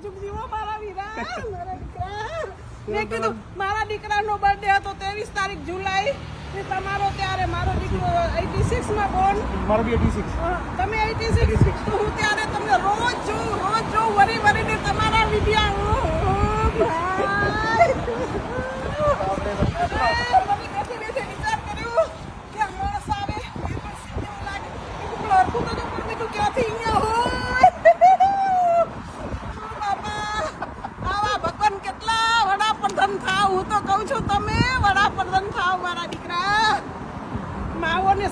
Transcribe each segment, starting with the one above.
જુગ જીવો મારા વીરા મારા દીકરા મેં કીધું મારા દીકરાનો બર્થડે હતો 23 તારીખ જુલાઈ ને તમારો ત્યારે મારો દીકરો 86 માં બોર્ન મારો બી 86 તમે 86 તો હું ત્યારે તમને રોજ જોઉં વરીને તમારા વિડિયા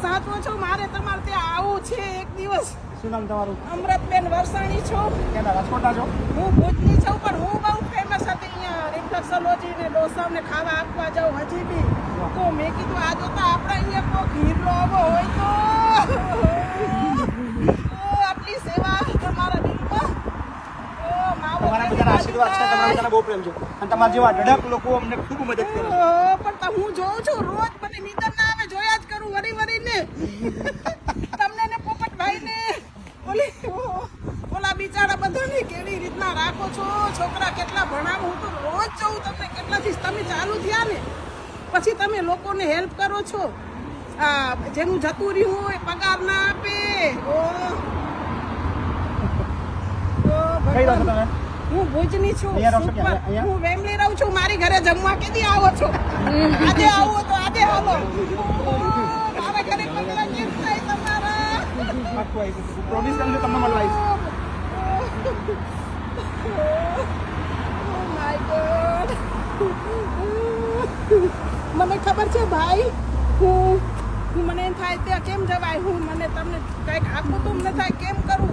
સાચવો છો મારે તમારે ત્યાં આવું છે એક દિવસ. શું નામ તમારું? અમૃતબેન વરસાણી છો. ક્યાં રાજકોટના છો? હું ભુજની છું પણ હું બહુ ફેમસ હતી અહીંયા રિફ્લેક્સોલોજી ને ડોસાને ખાવા આપવા જાઉં હજી બી. તો મેં કીધું આ જોતા આપણે અહીંયા કોઈ હીરો આવો હોય તો આટલી સેવા તમારા દિલમાં તમારા બધાના આશીર્વાદ છે, તમારા બધાના બહુ પ્રેમ છે અને તમારા જેવા ડડક લોકો અમને ખૂબ મદદ કરે છે. પણ હું જોઉં છું રોજ મને નીંદર ના આવે જોયા જ કરું વરીને તમને ને પોપટભાઈ ને ઓલા બિચારા બધાને કેવી રીતના રાખો છો, છોકરા કેટલા ભણાવો. હું તો રોજ જોઉં તમને કેટલાથી તમે ચાલુ થયા ને પછી તમે લોકોને હેલ્પ કરો છો. જેનું જતું રહ્યું હોય પગાર ના આપે. કઈ રહો છો તમે? હું ભુજની છું. હું વેમલી રહું છું. મારી ઘરે જમવા કેદી આવો છો? આજે આવો તો આજે હાલો. મારા ઘરે પગલા કેમ થાય તમારા? પ્રોમિસ કરું છું તમને મળવા આવીશ. Oh my God. મને ખબર છે ભાઈ હું મને એમ થાય ત્યાં કેમ જવાય. હું મને તમને કંઈક આપું તો મને થાય કેમ કરું.